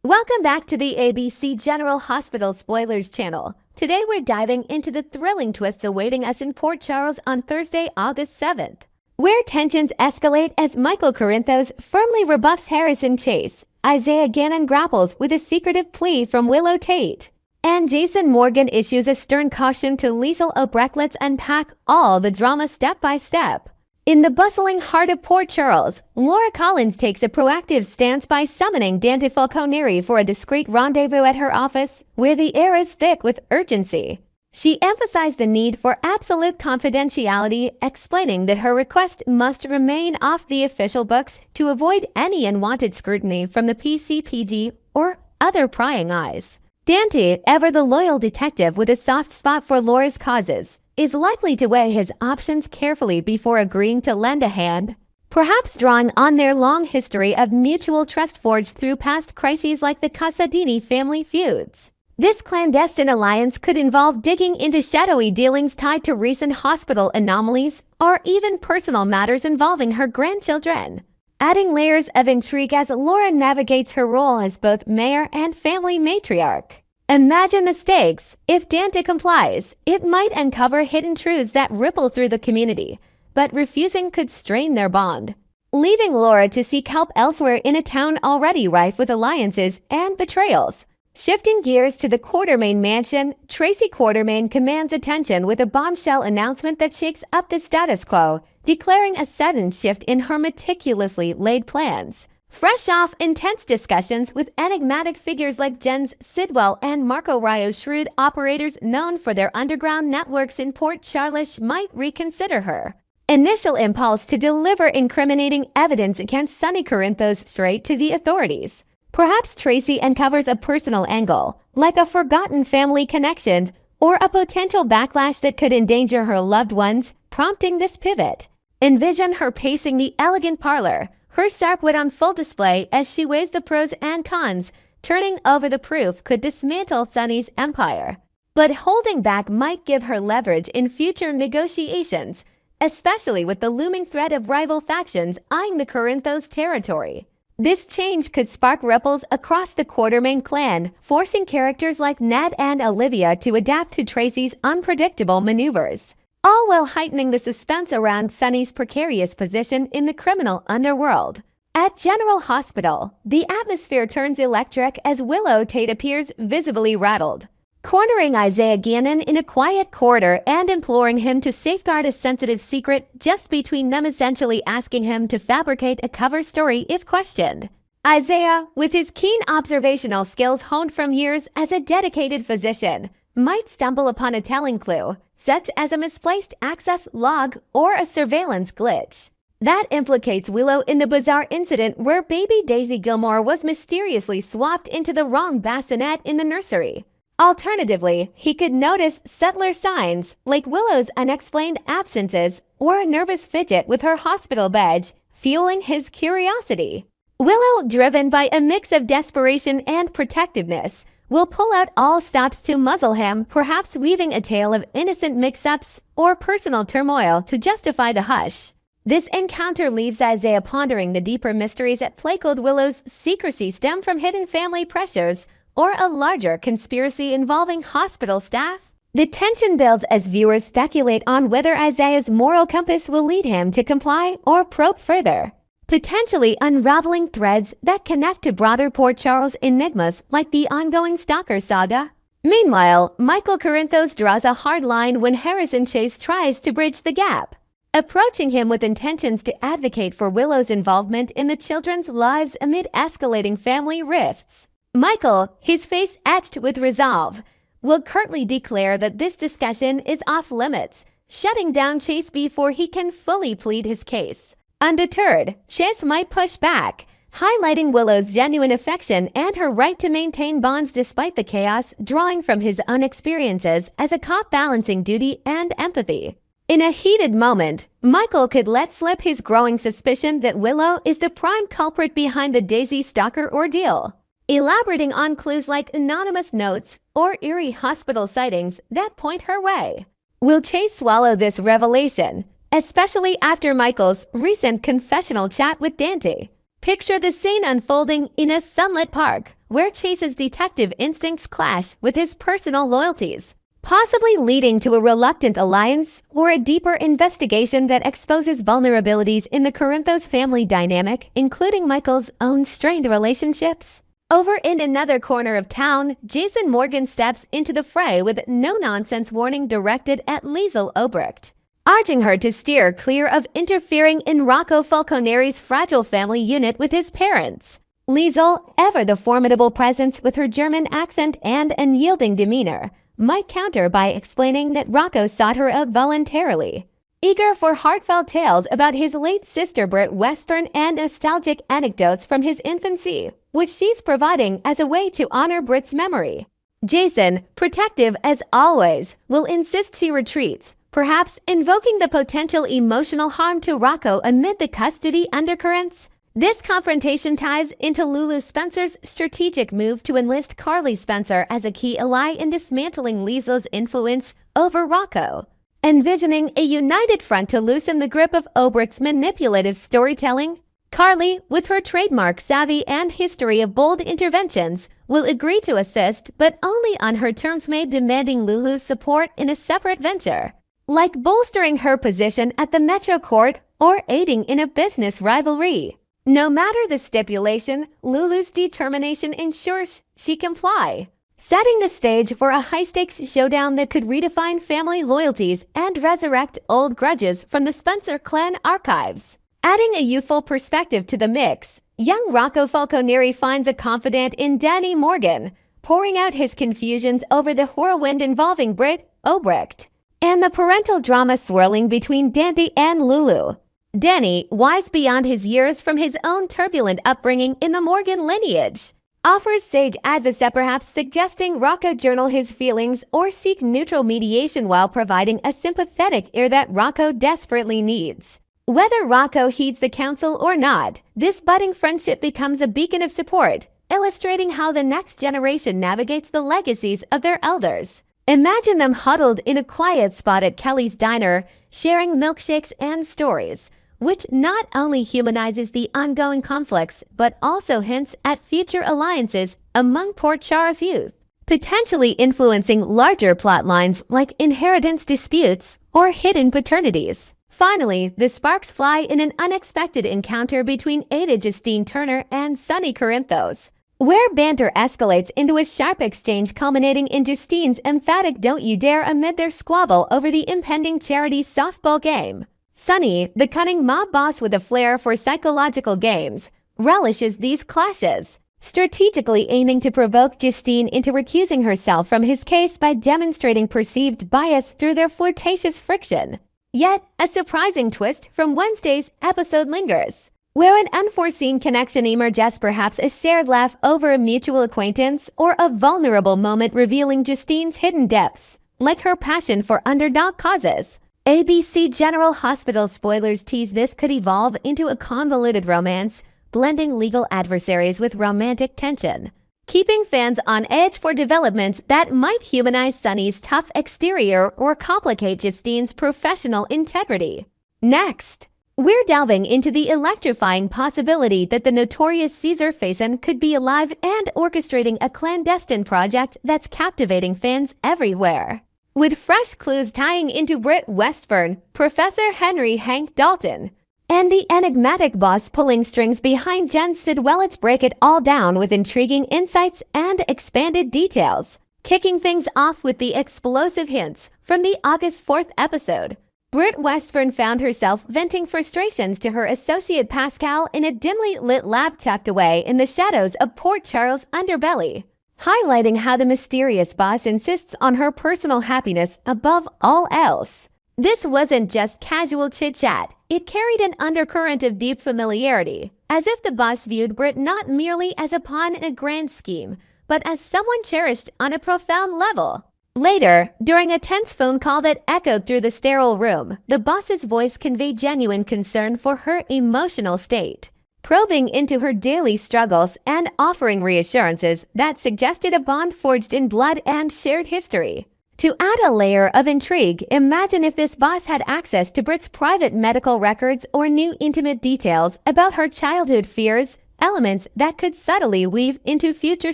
Welcome back to the ABC General Hospital Spoilers channel. Today we're diving into the thrilling twists awaiting us in Port Charles on Thursday, August 7th, where tensions escalate as Michael Corinthos firmly rebuffs Harrison Chase, Isaiah Gannon grapples with a secretive plea from Willow Tate, and Jason Morgan issues a stern caution to Liesl Obrecht. Let's unpack all the drama step by step. In the bustling heart of Port Charles, Laura Collins takes a proactive stance by summoning Dante Falconeri for a discreet rendezvous at her office, where the air is thick with urgency. She emphasized the need for absolute confidentiality, explaining that her request must remain off the official books to avoid any unwanted scrutiny from the PCPD or other prying eyes. Dante, ever the loyal detective with a soft spot for Laura's causes, is likely to weigh his options carefully before agreeing to lend a hand, perhaps drawing on their long history of mutual trust forged through past crises like the Casadini family feuds. This clandestine alliance could involve digging into shadowy dealings tied to recent hospital anomalies or even personal matters involving her grandchildren, adding layers of intrigue as Laura navigates her role as both mayor and family matriarch. Imagine the stakes. If Dante complies, it might uncover hidden truths that ripple through the community, but refusing could strain their bond, leaving Laura to seek help elsewhere in a town already rife with alliances and betrayals. Shifting gears to the Quartermain mansion, Tracy Quartermain commands attention with a bombshell announcement that shakes up the status quo, declaring a sudden shift in her meticulously laid plans. Fresh off intense discussions with enigmatic figures like Jens Sidwell and Marco Rio, shrewd operators known for their underground networks in Port Charles might reconsider her initial impulse to deliver incriminating evidence against Sonny Corinthos straight to the authorities. Perhaps Tracy uncovers a personal angle, like a forgotten family connection or a potential backlash that could endanger her loved ones, prompting this pivot. Envision her pacing the elegant parlor, her sharp wit on full display as she weighs the pros and cons, turning over the proof could dismantle Sonny's empire. But holding back might give her leverage in future negotiations, especially with the looming threat of rival factions eyeing the Corinthos territory. This change could spark ripples across the Quartermain clan, forcing characters like Ned and Olivia to adapt to Tracy's unpredictable maneuvers, all while heightening the suspense around Sonny's precarious position in the criminal underworld. At General Hospital, the atmosphere turns electric as Willow Tate appears visibly rattled, cornering Isaiah Gannon in a quiet corridor and imploring him to safeguard a sensitive secret just between them, essentially asking him to fabricate a cover story if questioned. Isaiah, with his keen observational skills honed from years as a dedicated physician, might stumble upon a telling clue, such as a misplaced access log or a surveillance glitch that implicates Willow in the bizarre incident where baby Daisy Gilmore was mysteriously swapped into the wrong bassinet in the nursery. Alternatively, he could notice subtler signs like Willow's unexplained absences or a nervous fidget with her hospital badge, fueling his curiosity. Willow, driven by a mix of desperation and protectiveness, will pull out all stops to muzzle him, perhaps weaving a tale of innocent mix-ups or personal turmoil to justify the hush. This encounter leaves Isaiah pondering the deeper mysteries at play. Could Willow's secrecy stem from hidden family pressures or a larger conspiracy involving hospital staff? The tension builds as viewers speculate on whether Isaiah's moral compass will lead him to comply or probe further, potentially unraveling threads that connect to broader Port Charles enigmas like the ongoing stalker saga. Meanwhile, Michael Corinthos draws a hard line when Harrison Chase tries to bridge the gap, approaching him with intentions to advocate for Willow's involvement in the children's lives amid escalating family rifts. Michael, his face etched with resolve, will curtly declare that this discussion is off limits, shutting down Chase before he can fully plead his case. Undeterred, Chase might push back, highlighting Willow's genuine affection and her right to maintain bonds despite the chaos, drawing from his own experiences as a cop balancing duty and empathy. In a heated moment, Michael could let slip his growing suspicion that Willow is the prime culprit behind the Daisy stalker ordeal, elaborating on clues like anonymous notes or eerie hospital sightings that point her way. Will Chase swallow this revelation, especially after Michael's recent confessional chat with Dante? Picture the scene unfolding in a sunlit park, where Chase's detective instincts clash with his personal loyalties, possibly leading to a reluctant alliance or a deeper investigation that exposes vulnerabilities in the Corinthos family dynamic, including Michael's own strained relationships. Over in another corner of town, Jason Morgan steps into the fray with no-nonsense warning directed at Liesl Obrecht, urging her to steer clear of interfering in Rocco Falconeri's fragile family unit with his parents. Liesl, ever the formidable presence with her German accent and unyielding demeanor, might counter by explaining that Rocco sought her out voluntarily. Eager for heartfelt tales about his late sister Britt Westburn and nostalgic anecdotes from his infancy, which she's providing as a way to honor Britt's memory. Jason, protective as always, will insist she retreats, perhaps invoking the potential emotional harm to Rocco amid the custody undercurrents. This confrontation ties into Lulu Spencer's strategic move to enlist Carly Spencer as a key ally in dismantling Liesl's influence over Rocco. Envisioning a united front to loosen the grip of Obrecht's manipulative storytelling, Carly, with her trademark savvy and history of bold interventions, will agree to assist, but only on her terms, made demanding Lulu's support in a separate venture, like bolstering her position at the Metro Court or aiding in a business rivalry. No matter the stipulation, Lulu's determination ensures she comply, setting the stage for a high-stakes showdown that could redefine family loyalties and resurrect old grudges from the Spencer clan archives. Adding a youthful perspective to the mix, young Rocco Falconeri finds a confidant in Danny Morgan, pouring out his confusions over the whirlwind involving Britt Obrecht, and the parental drama swirling between Dante and Lulu. Danny, wise beyond his years from his own turbulent upbringing in the Morgan lineage, offers sage advice, perhaps suggesting Rocco journal his feelings or seek neutral mediation while providing a sympathetic ear that Rocco desperately needs. Whether Rocco heeds the counsel or not, this budding friendship becomes a beacon of support, illustrating how the next generation navigates the legacies of their elders. Imagine them huddled in a quiet spot at Kelly's Diner, sharing milkshakes and stories, which not only humanizes the ongoing conflicts, but also hints at future alliances among Port Charles youth, potentially influencing larger plot lines like inheritance disputes or hidden paternities. Finally, the sparks fly in an unexpected encounter between Ada Justine Turner and Sonny Corinthos, where banter escalates into a sharp exchange culminating in Justine's emphatic "don't you dare" amid their squabble over the impending charity softball game. Sonny, the cunning mob boss with a flair for psychological games, relishes these clashes, strategically aiming to provoke Justine into recusing herself from his case by demonstrating perceived bias through their flirtatious friction. Yet, a surprising twist from Wednesday's episode lingers, where an unforeseen connection emerges, perhaps a shared laugh over a mutual acquaintance or a vulnerable moment revealing Justine's hidden depths, like her passion for underdog causes. ABC General Hospital spoilers tease this could evolve into a convoluted romance, blending legal adversaries with romantic tension, keeping fans on edge for developments that might humanize Sonny's tough exterior or complicate Justine's professional integrity. Next, we're delving into the electrifying possibility that the notorious Cesar Faison could be alive and orchestrating a clandestine project that's captivating fans everywhere, with fresh clues tying into Britt Westburn, Professor Henry Hank Dalton, and the enigmatic boss pulling strings behind Jen Sidwell. Let's break it all down with intriguing insights and expanded details, kicking things off with the explosive hints from the August 4th episode. Britt Westburn found herself venting frustrations to her associate Pascal in a dimly lit lab tucked away in the shadows of Port Charles' underbelly, highlighting how the mysterious boss insists on her personal happiness above all else. This wasn't just casual chit-chat. It carried an undercurrent of deep familiarity, as if the boss viewed Britt not merely as a pawn in a grand scheme, but as someone cherished on a profound level. Later, during a tense phone call that echoed through the sterile room, the boss's voice conveyed genuine concern for her emotional state, probing into her daily struggles and offering reassurances that suggested a bond forged in blood and shared history. To add a layer of intrigue, imagine if this boss had access to Britt's private medical records or knew intimate details about her childhood fears, elements that could subtly weave into future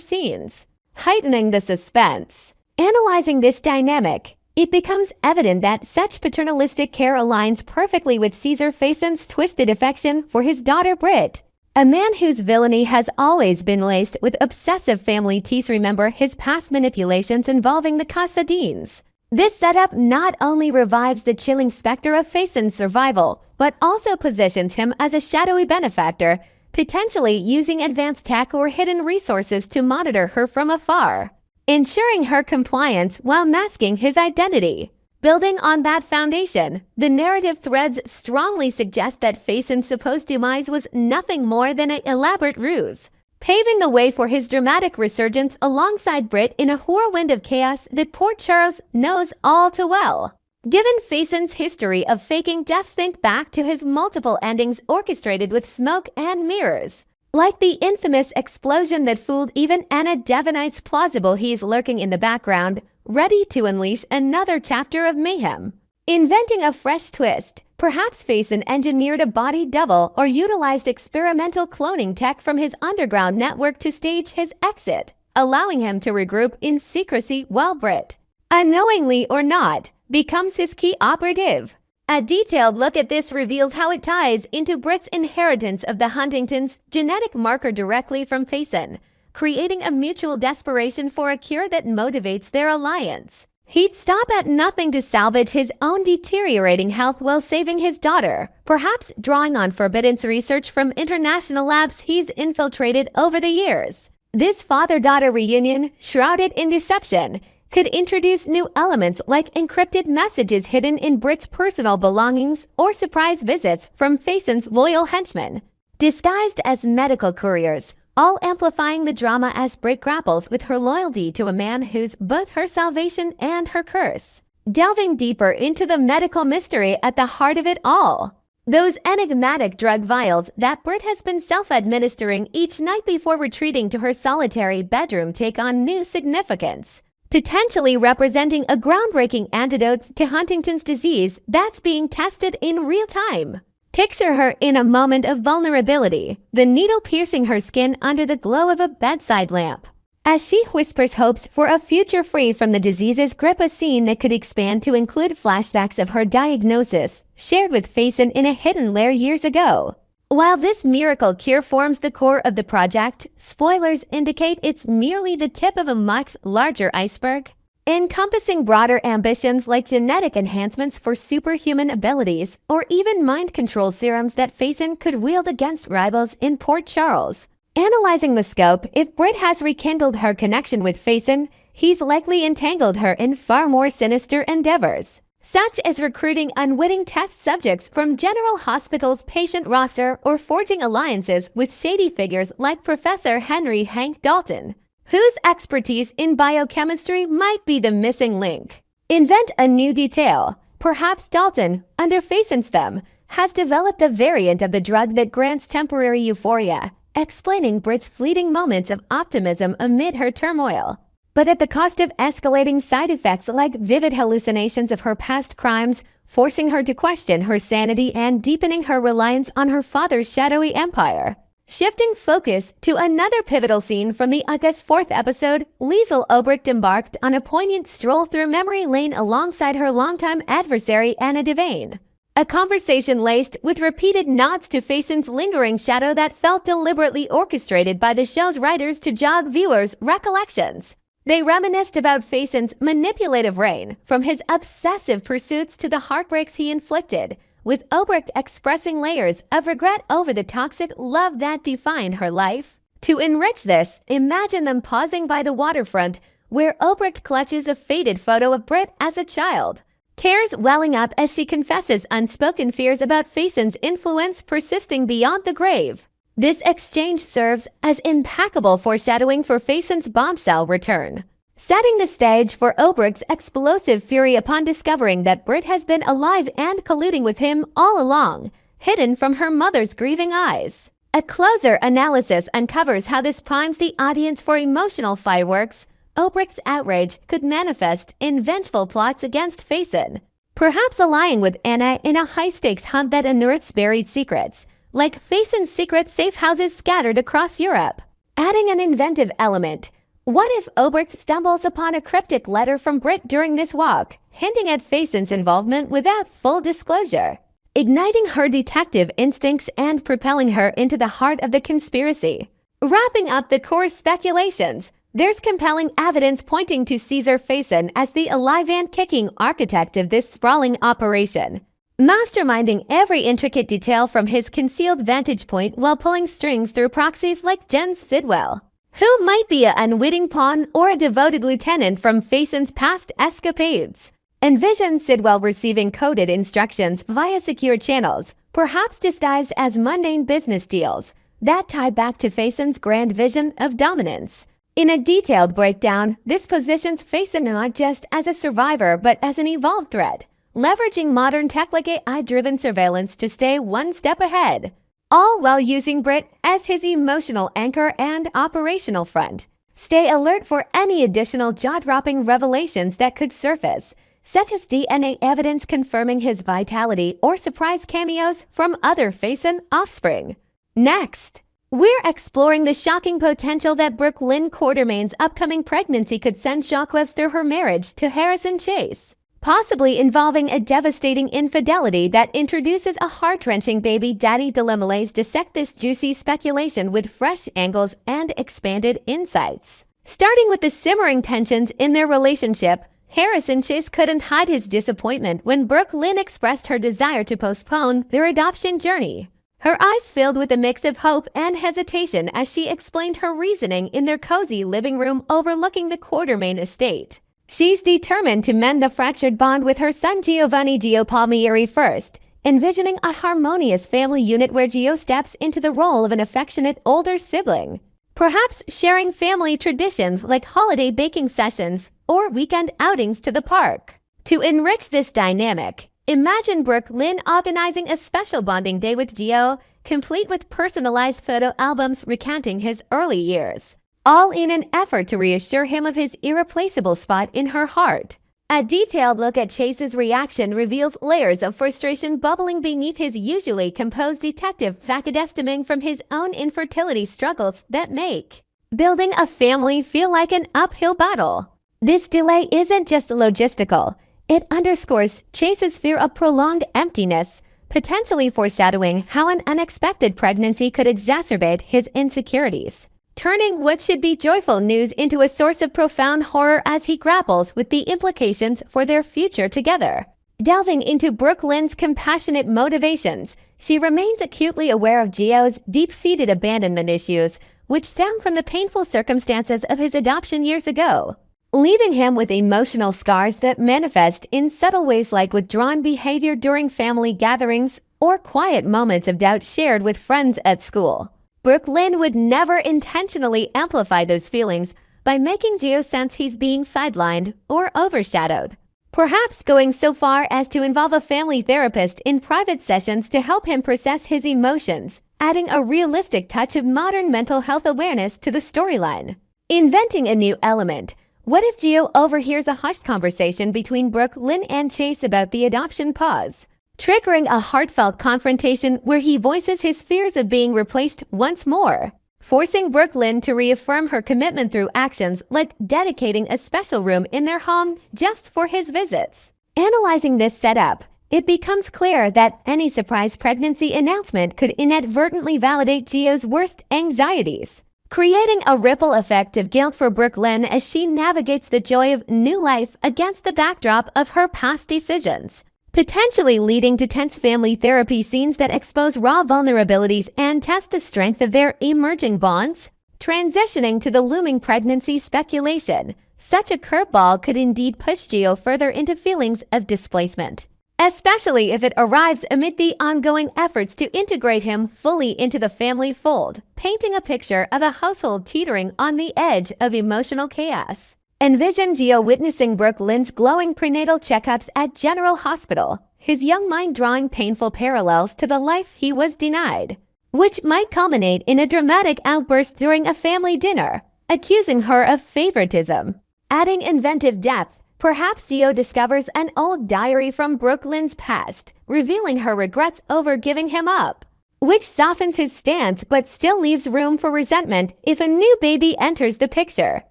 scenes, heightening the suspense. Analyzing this dynamic, it becomes evident that such paternalistic care aligns perfectly with Cesar Faison's twisted affection for his daughter Britt, a man whose villainy has always been laced with obsessive family ties. Remember his past manipulations involving the Casadines. This setup not only revives the chilling specter of Faison's survival, but also positions him as a shadowy benefactor, potentially using advanced tech or hidden resources to monitor her from afar, ensuring her compliance while masking his identity. Building on that foundation, the narrative threads strongly suggest that Faison's supposed demise was nothing more than an elaborate ruse, paving the way for his dramatic resurgence alongside Britt in a whirlwind of chaos that Port Charles knows all too well. Given Faison's history of faking death, think back to his multiple endings orchestrated with smoke and mirrors. Like the infamous explosion that fooled even Anna Devonite's plausible he's lurking in the background, ready to unleash another chapter of mayhem. Inventing a fresh twist, perhaps Faison engineered a body double or utilized experimental cloning tech from his underground network to stage his exit, allowing him to regroup in secrecy while Britt, unknowingly or not, becomes his key operative. A detailed look at this reveals how it ties into Britt's inheritance of the Huntington's genetic marker directly from Faison, creating a mutual desperation for a cure that motivates their alliance. He'd stop at nothing to salvage his own deteriorating health while saving his daughter, perhaps drawing on forbidden research from international labs he's infiltrated over the years. This father-daughter reunion, shrouded in deception, could introduce new elements like encrypted messages hidden in Britt's personal belongings or surprise visits from Faison's loyal henchmen, disguised as medical couriers, all amplifying the drama as Britt grapples with her loyalty to a man who's both her salvation and her curse. Delving deeper into the medical mystery at the heart of it all, those enigmatic drug vials that Britt has been self-administering each night before retreating to her solitary bedroom take on new significance, potentially representing a groundbreaking antidote to Huntington's disease that's being tested in real time. Picture her in a moment of vulnerability, the needle piercing her skin under the glow of a bedside lamp, as she whispers hopes for a future free from the disease's grip, a scene that could expand to include flashbacks of her diagnosis, shared with Faison in a hidden lair years ago. While this miracle cure forms the core of the project, spoilers indicate it's merely the tip of a much larger iceberg, encompassing broader ambitions like genetic enhancements for superhuman abilities or even mind control serums that Faison could wield against rivals in Port Charles. Analyzing the scope, if Britt has rekindled her connection with Faison, he's likely entangled her in far more sinister endeavors, such as recruiting unwitting test subjects from General Hospital's patient roster or forging alliances with shady figures like Professor Henry Hank Dalton, whose expertise in biochemistry might be the missing link. Invent a new detail. Perhaps Dalton, under Faison's thumb, has developed a variant of the drug that grants temporary euphoria, explaining Britt's fleeting moments of optimism amid her turmoil, but at the cost of escalating side effects like vivid hallucinations of her past crimes, forcing her to question her sanity and deepening her reliance on her father's shadowy empire. Shifting focus to another pivotal scene from the August 4th episode, Liesl Obrecht embarked on a poignant stroll through memory lane alongside her longtime adversary Anna Devane. A conversation laced with repeated nods to Faison's lingering shadow that felt deliberately orchestrated by the show's writers to jog viewers' recollections. They reminisced about Faison's manipulative reign, from his obsessive pursuits to the heartbreaks he inflicted, with Obrecht expressing layers of regret over the toxic love that defined her life. To enrich this, imagine them pausing by the waterfront, where Obrecht clutches a faded photo of Britt as a child, tears welling up as she confesses unspoken fears about Faison's influence persisting beyond the grave. This exchange serves as impeccable foreshadowing for Faison's bombshell return, setting the stage for Obrecht's explosive fury upon discovering that Britt has been alive and colluding with him all along, hidden from her mother's grieving eyes. A closer analysis uncovers how this primes the audience for emotional fireworks. Obrecht's outrage could manifest in vengeful plots against Faison, perhaps allying with Anna in a high-stakes hunt that unearths buried secrets, like Faison's secret safe houses scattered across Europe. Adding an inventive element, what if Obert stumbles upon a cryptic letter from Britt during this walk, hinting at Faison's involvement without full disclosure, igniting her detective instincts and propelling her into the heart of the conspiracy? Wrapping up the core speculations, there's compelling evidence pointing to Cesar Faison as the alive and kicking architect of this sprawling operation, masterminding every intricate detail from his concealed vantage point while pulling strings through proxies like Jen Sidwell, who might be an unwitting pawn or a devoted lieutenant from Faison's past escapades. Envision Sidwell receiving coded instructions via secure channels, perhaps disguised as mundane business deals, that tie back to Faison's grand vision of dominance. In a detailed breakdown, this positions Faison not just as a survivor but as an evolved threat, leveraging modern tech like AI-driven surveillance to stay one step ahead, all while using Britt as his emotional anchor and operational front. Stay alert for any additional jaw-dropping revelations that could surface, such as DNA evidence confirming his vitality or surprise cameos from other Faison offspring. Next, we're exploring the shocking potential that Brook Lynn Quartermain's upcoming pregnancy could send shockwaves through her marriage to Harrison Chase, possibly involving a devastating infidelity that introduces a heart-wrenching baby daddy dilemma. Let's dissect this juicy speculation with fresh angles and expanded insights. Starting with the simmering tensions in their relationship, Harrison Chase couldn't hide his disappointment when Brook Lynn expressed her desire to postpone their adoption journey. Her eyes filled with a mix of hope and hesitation as she explained her reasoning in their cozy living room overlooking the Quartermain estate. She's determined to mend the fractured bond with her son Giovanni Gio Palmieri first, envisioning a harmonious family unit where Gio steps into the role of an affectionate older sibling, perhaps sharing family traditions like holiday baking sessions or weekend outings to the park. To enrich this dynamic, imagine Brook Lynn organizing a special bonding day with Gio, complete with personalized photo albums recounting his early years, all in an effort to reassure him of his irreplaceable spot in her heart. A detailed look at Chase's reaction reveals layers of frustration bubbling beneath his usually composed detective facade stemming from his own infertility struggles that make building a family feel like an uphill battle. This delay isn't just logistical. It underscores Chase's fear of prolonged emptiness, potentially foreshadowing how an unexpected pregnancy could exacerbate his insecurities, turning what should be joyful news into a source of profound horror as he grapples with the implications for their future together. Delving into Brook Lynn's compassionate motivations, she remains acutely aware of Gio's deep-seated abandonment issues, which stem from the painful circumstances of his adoption years ago, leaving him with emotional scars that manifest in subtle ways like withdrawn behavior during family gatherings or quiet moments of doubt shared with friends at school. Brook Lynn would never intentionally amplify those feelings by making Gio sense he's being sidelined or overshadowed, perhaps going so far as to involve a family therapist in private sessions to help him process his emotions, adding a realistic touch of modern mental health awareness to the storyline. Inventing a new element, what if Gio overhears a hushed conversation between Brook Lynn and Chase about the adoption pause, triggering a heartfelt confrontation where he voices his fears of being replaced once more, forcing Brook Lynn to reaffirm her commitment through actions like dedicating a special room in their home just for his visits? Analyzing this setup, it becomes clear that any surprise pregnancy announcement could inadvertently validate Gio's worst anxieties, creating a ripple effect of guilt for Brook Lynn as she navigates the joy of new life against the backdrop of her past decisions, potentially leading to tense family therapy scenes that expose raw vulnerabilities and test the strength of their emerging bonds. Transitioning to the looming pregnancy speculation, such a curveball could indeed push Gio further into feelings of displacement, especially if it arrives amid the ongoing efforts to integrate him fully into the family fold, painting a picture of a household teetering on the edge of emotional chaos. Envision Gio witnessing Brook Lynn's glowing prenatal checkups at General Hospital, his young mind drawing painful parallels to the life he was denied, which might culminate in a dramatic outburst during a family dinner, accusing her of favoritism. Adding inventive depth, perhaps Gio discovers an old diary from Brook Lynn's past, revealing her regrets over giving him up, which softens his stance but still leaves room for resentment if a new baby enters the picture.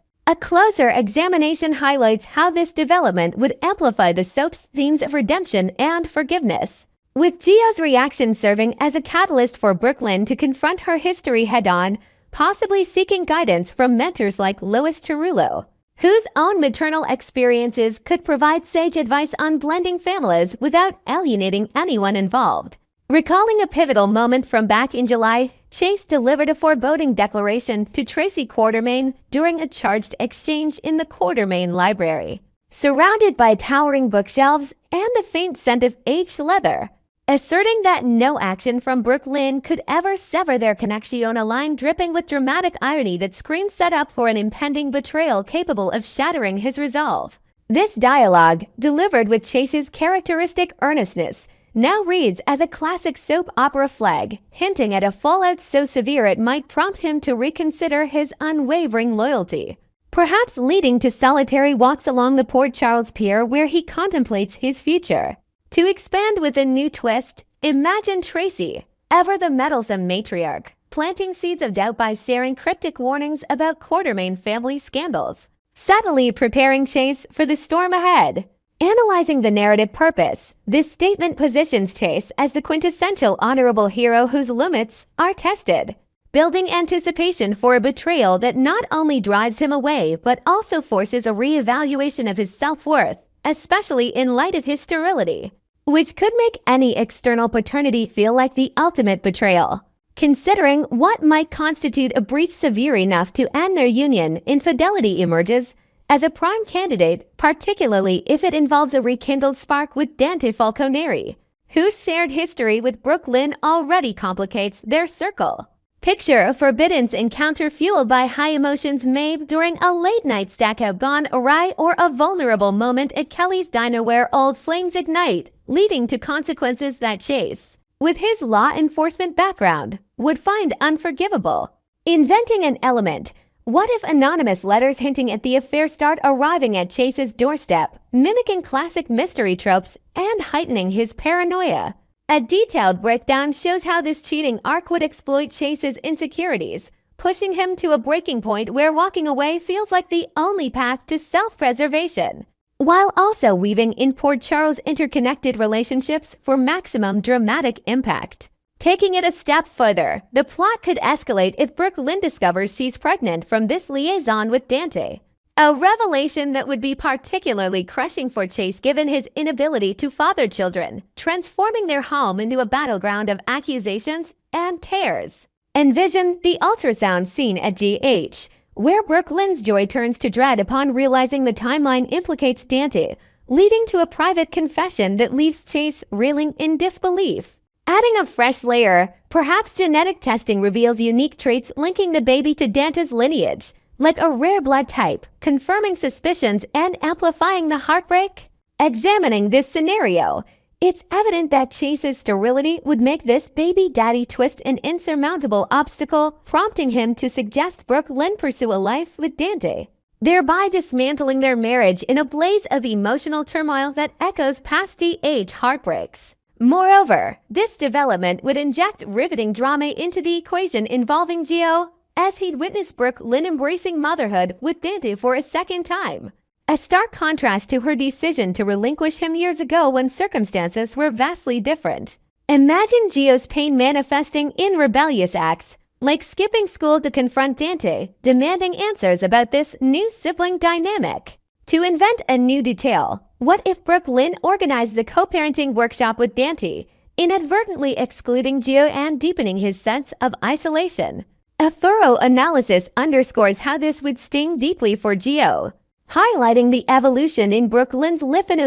A closer examination highlights how this development would amplify the soap's themes of redemption and forgiveness, with Gio's reaction serving as a catalyst for Brook Lynn to confront her history head-on, possibly seeking guidance from mentors like Lois Cerullo, whose own maternal experiences could provide sage advice on blending families without alienating anyone involved. Recalling a pivotal moment from back in July, Chase delivered a foreboding declaration to Tracy Quartermaine during a charged exchange in the Quartermaine library. Surrounded by towering bookshelves and the faint scent of aged leather, asserting that no action from Brook Lynn could ever sever their connection, a line dripping with dramatic irony that screams set up for an impending betrayal capable of shattering his resolve. This dialogue, delivered with Chase's characteristic earnestness, now reads as a classic soap opera flag, hinting at a fallout so severe it might prompt him to reconsider his unwavering loyalty, perhaps leading to solitary walks along the Port Charles Pier where he contemplates his future. To expand with a new twist, imagine Tracy, ever the meddlesome matriarch, planting seeds of doubt by sharing cryptic warnings about Quartermaine family scandals, subtly preparing Chase for the storm ahead. Analyzing the narrative purpose, this statement positions Chase as the quintessential honorable hero whose limits are tested, building anticipation for a betrayal that not only drives him away but also forces a reevaluation of his self-worth, especially in light of his sterility, which could make any external paternity feel like the ultimate betrayal. Considering what might constitute a breach severe enough to end their union, infidelity emerges as a prime candidate, particularly if it involves a rekindled spark with Dante Falconeri, whose shared history with Brook Lynn already complicates their circle. Picture a forbiddance encounter fueled by high emotions made during a late-night stack-out gone awry or a vulnerable moment at Kelly's diner where old flames ignite, leading to consequences that Chase, with his law enforcement background, would find unforgivable. Inventing an element. What if anonymous letters hinting at the affair start arriving at Chase's doorstep, mimicking classic mystery tropes and heightening his paranoia? A detailed breakdown shows how this cheating arc would exploit Chase's insecurities, pushing him to a breaking point where walking away feels like the only path to self-preservation, while also weaving in Port Charles' interconnected relationships for maximum dramatic impact. Taking it a step further, the plot could escalate if Brook Lynn discovers she's pregnant from this liaison with Dante, a revelation that would be particularly crushing for Chase given his inability to father children, transforming their home into a battleground of accusations and tears. Envision the ultrasound scene at GH, where Brook Lynn's joy turns to dread upon realizing the timeline implicates Dante, leading to a private confession that leaves Chase reeling in disbelief. Adding a fresh layer, perhaps genetic testing reveals unique traits linking the baby to Dante's lineage, like a rare blood type, confirming suspicions and amplifying the heartbreak. Examining this scenario, it's evident that Chase's sterility would make this baby daddy twist an insurmountable obstacle, prompting him to suggest Brook Lynn pursue a life with Dante, thereby dismantling their marriage in a blaze of emotional turmoil that echoes past DH heartbreaks. Moreover, this development would inject riveting drama into the equation involving Gio, as he'd witnessed Brook Lynn embracing motherhood with Dante for a second time, a stark contrast to her decision to relinquish him years ago when circumstances were vastly different. Imagine Gio's pain manifesting in rebellious acts, like skipping school to confront Dante, demanding answers about this new sibling dynamic. To invent a new detail, what if Brook Lynn organized the co-parenting workshop with Dante, inadvertently excluding Gio and deepening his sense of isolation? A thorough analysis underscores how this would sting deeply for Gio, highlighting the evolution in Brook Lynn's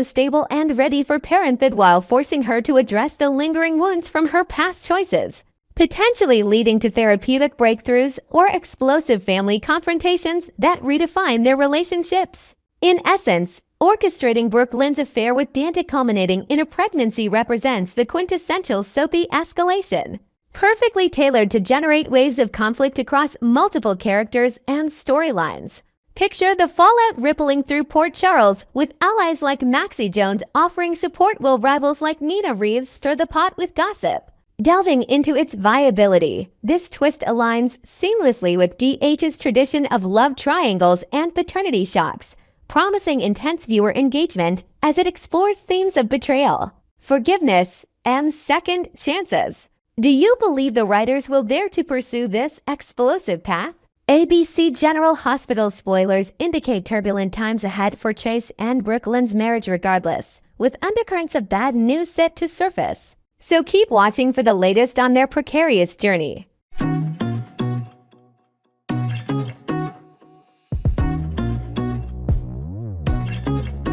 stable and ready for parenthood while forcing her to address the lingering wounds from her past choices, potentially leading to therapeutic breakthroughs or explosive family confrontations that redefine their relationships. In essence, orchestrating Brook Lynn's affair with Dante culminating in a pregnancy represents the quintessential soapy escalation, perfectly tailored to generate waves of conflict across multiple characters and storylines. Picture the fallout rippling through Port Charles, with allies like Maxie Jones offering support while rivals like Nina Reeves stir the pot with gossip. Delving into its viability, this twist aligns seamlessly with DH's tradition of love triangles and paternity shocks, promising intense viewer engagement as it explores themes of betrayal, forgiveness, and second chances. Do you believe the writers will dare to pursue this explosive path? ABC General Hospital spoilers indicate turbulent times ahead for Chase and Brook Lynn's marriage regardless, with undercurrents of bad news set to surface. So keep watching for the latest on their precarious journey.